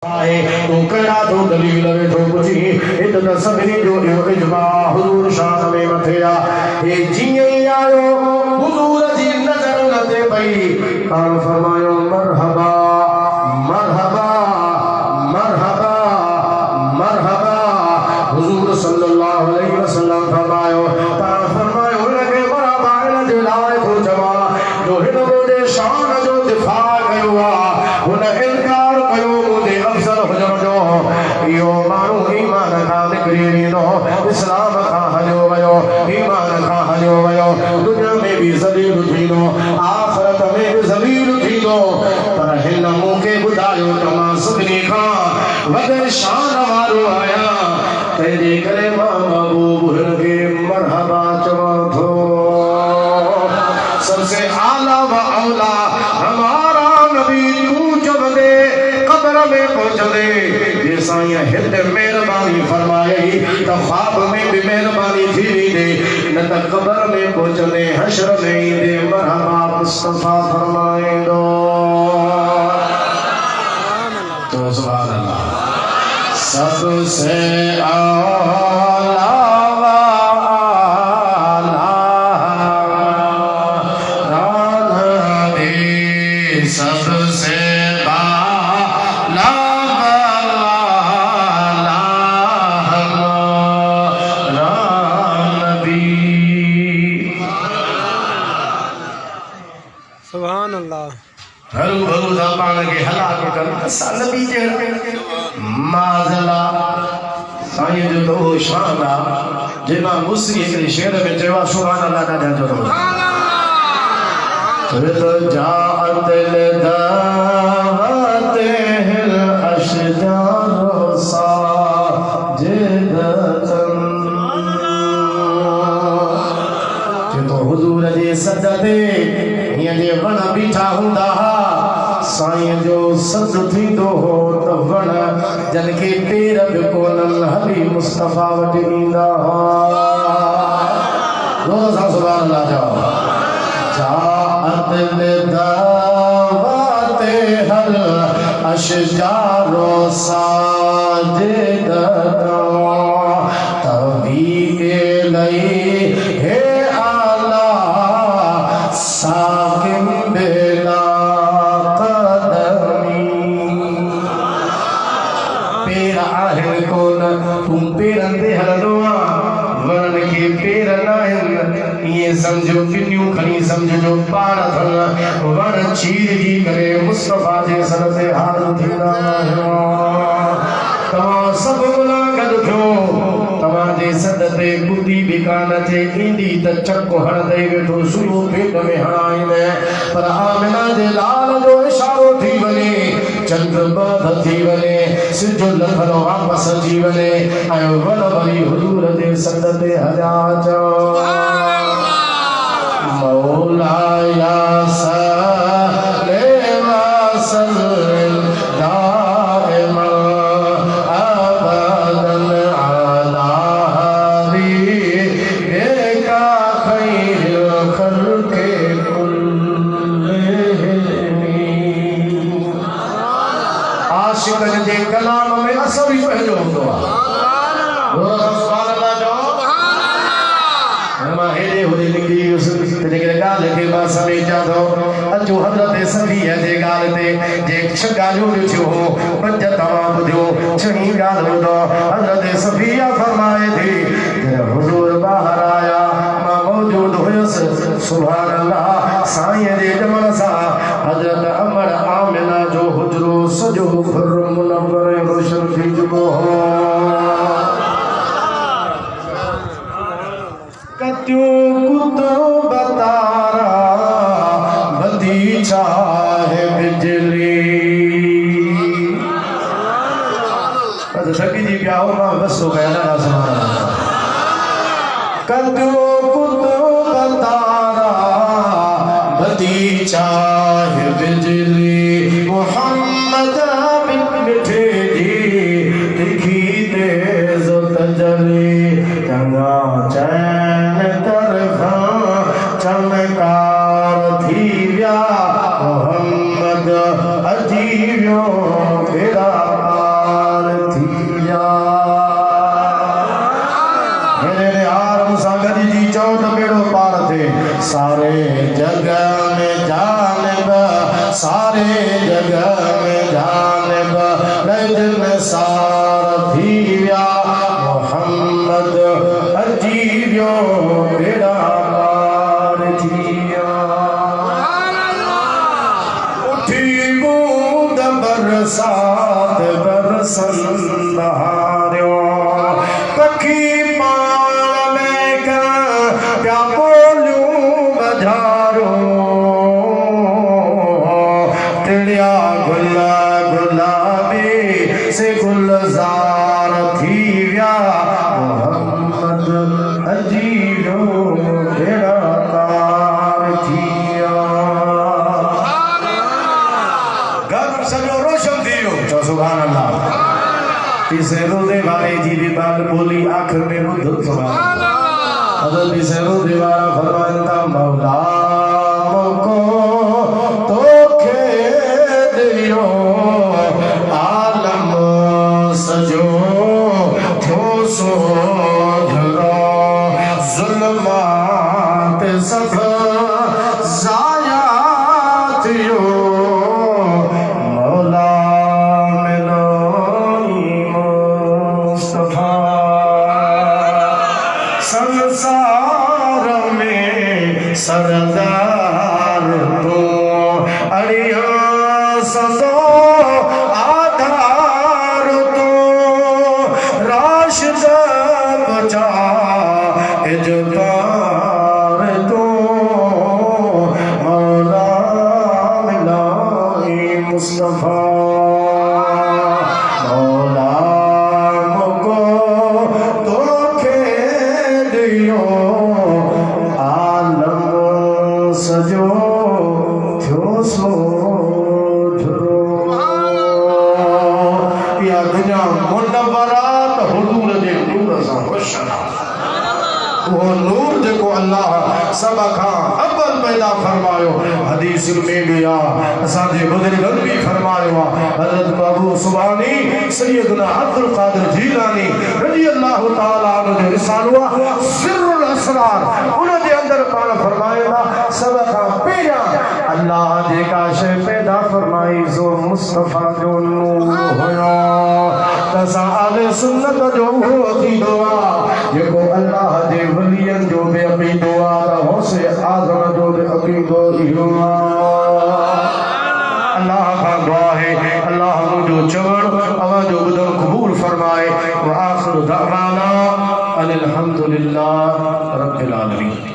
तो कड़ा तो दलील वे तो पुछी इतना सभी जो इजमा हुजूर शान में मथेया ये जिए आयो हुजूर जी नजर लते पई काल फरमायो मरहबा मरहबा मरहबा मरहबा हुजूर सल्लल्लाहु अलैहि वसल्लम फरमायो लगे मरहबा ने लाए तो जवा जो हिनो दे शान जो दिफा कयो हुन इनकार कयो मुझे अफजल हुजर जो यो मानू ईमान का निकरी नो इस्लाम का हलो वयो ईमान का हलो वयो दुनिया में भी जलील थी नो आखिरत में भी जलील थी नो पर हिन मुके बुधायो तमा सदनी का वदे शान वारो आया तेरे करे मां महबूब के मरहबा चवा थो सबसे आला व औला हमारा नबी तू जब दे कब्र में पहुंच दे ये साईं हित मेहरबानी फरमाए तो ख्वाब में भी मेहरबानी थी दे न तो कब्र में पहुंच दे हश्र में दे मरहबा मुस्तफा फरमाए दो तो सुभान अल्लाह सबसे आला सबसे बाला नबी सुभान अल्लाह हरू भरू पाण के हला के कर नबी जे माजला साईं जो तो शान आ जेमा मुस्री के शेर में चवा सुभान अल्लाह दा जो तो जात दावत हिल अशजार साजिदतन जो हुजूर जे सददे हिय जे वण बीठा हुंदा साईं जो सद थींदो हो त वण जन के पेर बि कोन हली मुस्तफा वटि ईंदा जोर सां सुभान अल्लाह चओ दावत हल अशजारो साजिदतन तवी लई हे आला साकिम बेला कदमी पेर आहन कोन तुम पेरन दे हलनो वरन के पेर नाहिन ये समझो किन्यूं खणी समझो पाण थन वण चीर जी करे मुस्तफा जे सर ते हाज़िर थींदा तव्हां सब मुलाक़ात थियो तव्हां जे सद ते कुदी भी कान थे ईंदी त चक हणदे वेठो शुरू पेट में हणाईंदे पर आमिना जे लाल जो इशारो थी वञे चंद्र बद थी वञे सिजो लखनो वापस अची वञे ऐं वण वरी हुजूर जे सद ते हलिया अचो मौला या सल्ले व सल्लिम दाइमन अबदन अला हबीबिका खैरुल खल्क़ि कुल्लिहिम आशिक़न जे कलाम में असर ही पंहिंजो हूंदो आहे सुभान अल्लाह जो मां हेॾे होॾे निकिरी वियुसि त जेकॾहिं ॻाल्हि खे मां समेटियां थो अचो हज़रत सफ़िया जे ॻाल्हि ते जे 6 ॻाल्हियूं ॾिठियूं हो 5 तव्हां ॿुधियो 6हीं ॻाल्हि ॿुधो हज़रत सफ़िया फरमाए थी जॾहिं हुज़ूर ॿाहिरि आया मां मौजूद हुयुसि सुभान अल्लाह साईं जे ॼमण सां हज़रत अमर आमिना जो हुजरो सॼो खुर मुनव्वर रोशन थी चुको हो कत्यूं कुतुब तारा बदी चाहे बिजली थकी जी पिया हो मां बस हो गया ना कत्यूं कुतुब तारा बदी चाहे बिजली मोहम्मद मिठे जी दिखी तेज तजली चंगा चैन तरफा चमकार थी व्या मोहम्मद अजीवियों तेरा सारथी या मोहम्मद अजीबियो बेड़ा पार थिया उठी बूंद बरसात बरसन बहारियो पखी पाण में का प्या बोलूं बजारो टिड़िया गुला गुलाबी से गुलजार थी व्या मोहम्मद अजीबो बेड़ा पार थिया घर सॼो रोशन थी वियो चओ सुभान अल्लाह तीसरे रोज़े वारे जी भी बात बोली आखिर में बुध सुभान हज़रत तीसरे रोज़े वाला फरमाता मौला को तोखे दियो आलम सजो थियो सोझरो ज़ुल्मात सब ज़ाया थियो मौला संसार में सरदार तो अड़िया सदो आधार तो राशिद बचा इजतार तो मौला मिलाई मुस्तफा मौला मुको तो आलम सजो थियो सोझरो या दुनिया मुनव्वरात हुजूर जे नूर सां रोशन वो नूर जेको अल्लाह सब खां अव्वल पैदा फरमायो हदीस में भी आ असांजे बुजुर्गनि भी फरमायो आ हज़रत बाबू सुभानी सैयदना अब्दुल कादिर जीलानी रज़ी अल्लाह तआला अन्हु जो रिसालो सिर्रुल असरार उन जे अंदर पाण फरमायो सब खां पहिरियां अल्लाह जेका शइ पैदा फरमाई सो मुस्तफा जो नूर हुयो तसा अहले सुन्नत जो अक़ीदो आ जेको अल्लाह जे वलियन जो बि अक़ीदो आ गौसे आज़म जो बि अक़ीदो इहो आ अल्लाह का दुआ है अल्लाह मुझो चवण आवाज़ ॿुधण क़बूल फरमाए व आखिर दावाना अनिल हम्दुलिल्लाह रब्बिल आलमीन।